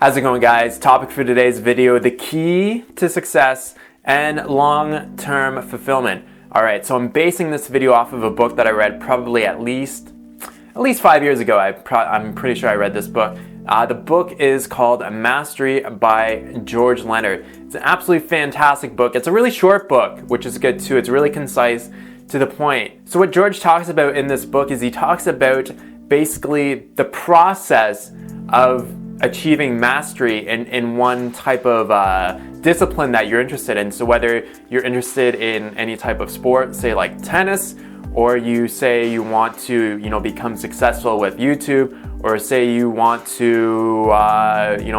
How's it going, guys? Topic for today's video, the key to success and long-term fulfillment. Alright, so I'm basing this video off of a book that I read probably at least 5 years ago. I'm pretty sure I read this book. The book is called Mastery by George Leonard. It's an absolutely fantastic book. It's a really short book, which is good too. It's really concise, to the point. So what George talks about in this book is he talks about basically the process of achieving mastery in one type of discipline that you're interested in. So whether you're interested in any type of sport, say like tennis, or you say you want to, become successful with YouTube, or say you want to,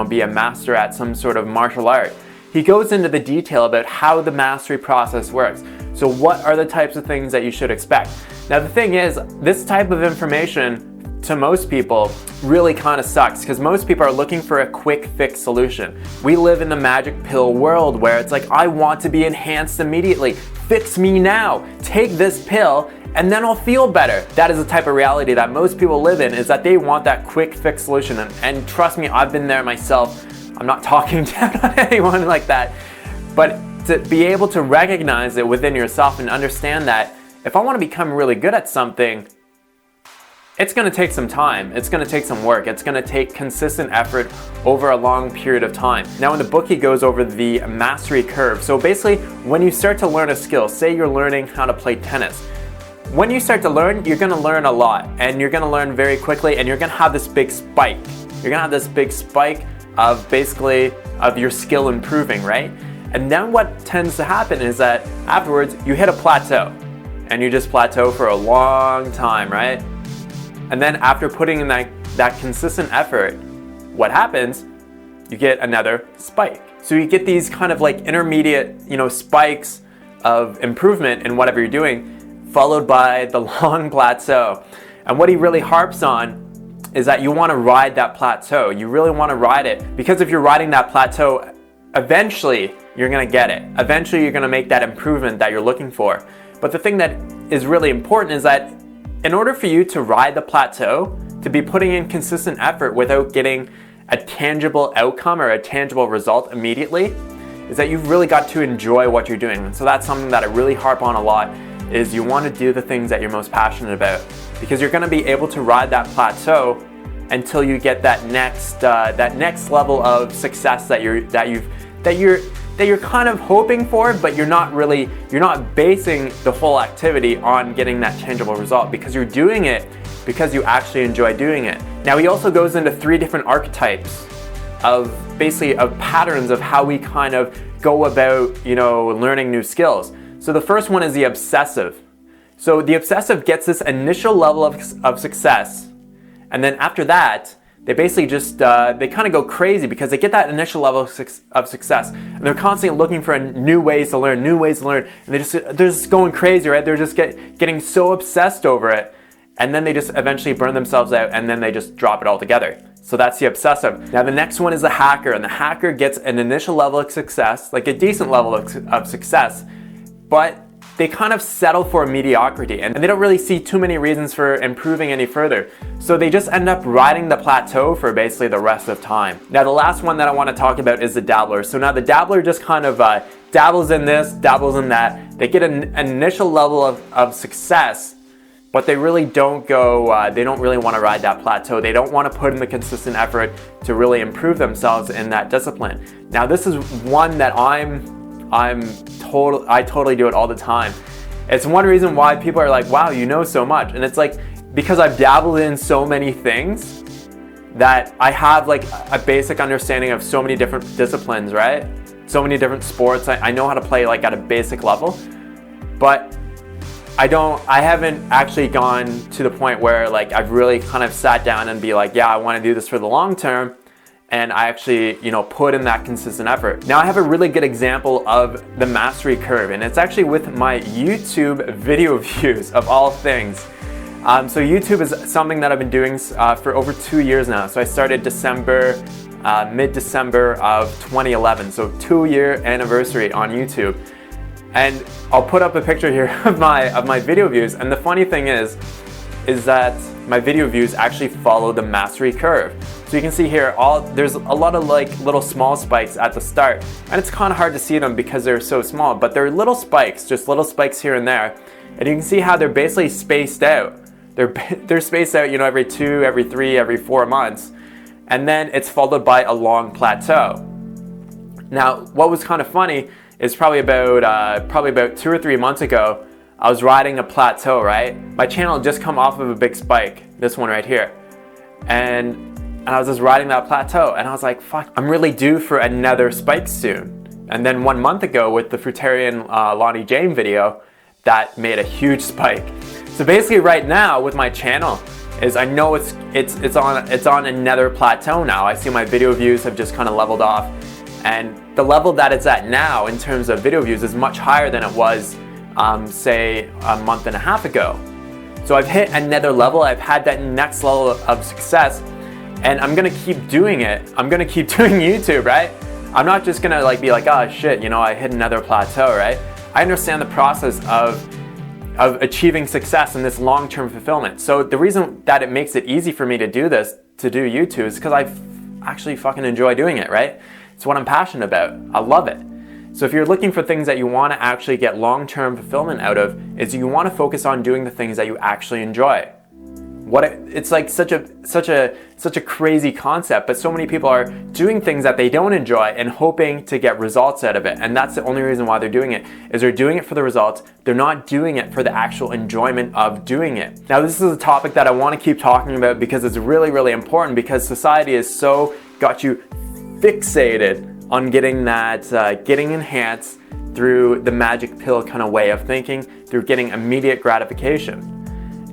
be a master at some sort of martial art. He goes into the detail about how the mastery process works. So what are the types of things that you should expect? Now the thing is, this type of information to most people really kind of sucks, because most people are looking for a quick fix solution. We live in the magic pill world where it's like, I want to be enhanced immediately. Fix me now. Take this pill and then I'll feel better. That is the type of reality that most people live in, is that they want that quick fix solution. And trust me, I've been there myself. I'm not talking down on anyone like that. But to be able to recognize it within yourself and understand that if I want to become really good at something, it's going to take some time, it's going to take some work, it's going to take consistent effort over a long period of time. Now in the book he goes over the mastery curve. So basically when you start to learn a skill, say you're learning how to play tennis, when you start to learn, you're going to learn a lot, and you're going to learn very quickly, and you're going to have this big spike. You're going to have this big spike of basically of your skill improving, right? And then what tends to happen is that afterwards you hit a plateau, and you just plateau for a long time, right? And then after putting in that consistent effort, what happens? You get another spike. So you get these kind of like intermediate, spikes of improvement in whatever you're doing, followed by the long plateau. And what he really harps on is that you want to ride that plateau. You really want to ride it, because if you're riding that plateau, eventually you're going to get it. Eventually you're going to make that improvement that you're looking for. But the thing that is really important is that in order for you to ride the plateau, to be putting in consistent effort without getting a tangible outcome or a tangible result immediately, is that you've really got to enjoy what you're doing. And so that's something that I really harp on a lot, is you want to do the things that you're most passionate about, because you're going to be able to ride that plateau until you get that next level of success that you're kind of hoping for, but you're not basing the whole activity on getting that tangible result, because you're doing it because you actually enjoy doing it. Now he also goes into 3 different archetypes of patterns of how we kind of go about, learning new skills. So the first one is the obsessive. So the obsessive gets this initial level of success, and then after that, they basically just, they kind of go crazy because they get that initial level of success, and they're constantly looking for new ways to learn, and they're just going crazy, right? They're just getting so obsessed over it, and then they just eventually burn themselves out, and then they just drop it all together. So that's the obsessive. Now the next one is the hacker, and the hacker gets an initial level of success, like a decent level of success, but they kind of settle for mediocrity, and they don't really see too many reasons for improving any further. So they just end up riding the plateau for basically the rest of time. Now the last one that I want to talk about is the dabbler. So now the dabbler just kind of dabbles in this, dabbles in that. They get an initial level of success, but they really don't go, they don't really want to ride that plateau. They don't want to put in the consistent effort to really improve themselves in that discipline. Now this is one that I totally do it all the time. It's one reason why people are like, wow, you know so much. And it's like, because I've dabbled in so many things that I have like a basic understanding of so many different disciplines, right? So many different sports. I know how to play like at a basic level, but I haven't actually gone to the point where like I've really kind of sat down and be like, yeah, I want to do this for the long term. And I actually, put in that consistent effort. Now I have a really good example of the mastery curve, and it's actually with my YouTube video views of all things. So YouTube is something that I've been doing for over 2 years now. So I started mid-December of 2011, so 2-year anniversary on YouTube. And I'll put up a picture here of my video views, and the funny thing is is that my video views actually follow the mastery curve. So you can see here, there's a lot of like little small spikes at the start, and it's kind of hard to see them because they're so small, but they're little spikes, just little spikes here and there. And you can see how they're basically spaced out. They're spaced out, you know, every 2, every 3, every 4 months. And then it's followed by a long plateau. Now, what was kind of funny is probably about 2 or 3 months ago, I was riding a plateau, right? My channel had just come off of a big spike, this one right here. And I was just riding that plateau, and I was like, fuck, I'm really due for another spike soon. And then 1 month ago with the Fruitarian Lonnie Jane video, that made a huge spike. So basically right now with my channel is I know it's on another plateau now. I see my video views have just kind of leveled off, and the level that it's at now in terms of video views is much higher than it was say a month and a half ago. So I've hit another level. I've had that next level of success, and I'm gonna keep doing it. I'm gonna keep doing YouTube, right? I'm not just gonna like be like, oh shit, you know, I hit another plateau, right? I understand the process of achieving success in this long-term fulfillment. So the reason that it makes it easy for me to do this, to do YouTube, is because I actually fucking enjoy doing it, right? It's what I'm passionate about. I love it. So if you're looking for things that you want to actually get long-term fulfillment out of, is you want to focus on doing the things that you actually enjoy. It's like such a crazy concept, but so many people are doing things that they don't enjoy and hoping to get results out of it. And that's the only reason why they're doing it, is they're doing it for the results. They're not doing it for the actual enjoyment of doing it. Now, this is a topic that I want to keep talking about because it's really, really important, because society has so got you fixated on getting that, getting enhanced through the magic pill kind of way of thinking, through getting immediate gratification.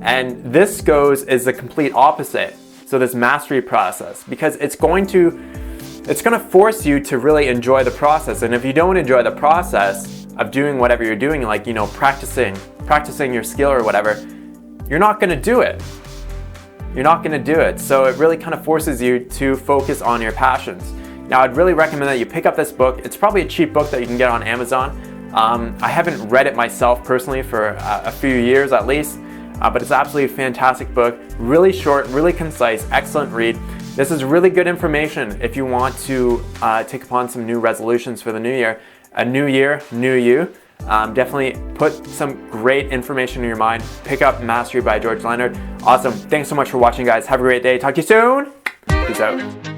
And this is the complete opposite. So this mastery process, because it's going to force you to really enjoy the process. And if you don't enjoy the process of doing whatever you're doing, like, you know, practicing your skill or whatever, you're not going to do it. You're not going to do it. So it really kind of forces you to focus on your passions. Now, I'd really recommend that you pick up this book. It's probably a cheap book that you can get on Amazon. I haven't read it myself personally for a few years at least. But it's absolutely a fantastic book, really short, really concise, excellent read. This is really good information if you want to take upon some new resolutions for the new year. A new year, new you. Definitely put some great information in your mind. Pick up Mastery by George Leonard. Awesome. Thanks so much for watching, guys. Have a great day. Talk to you soon. Peace out.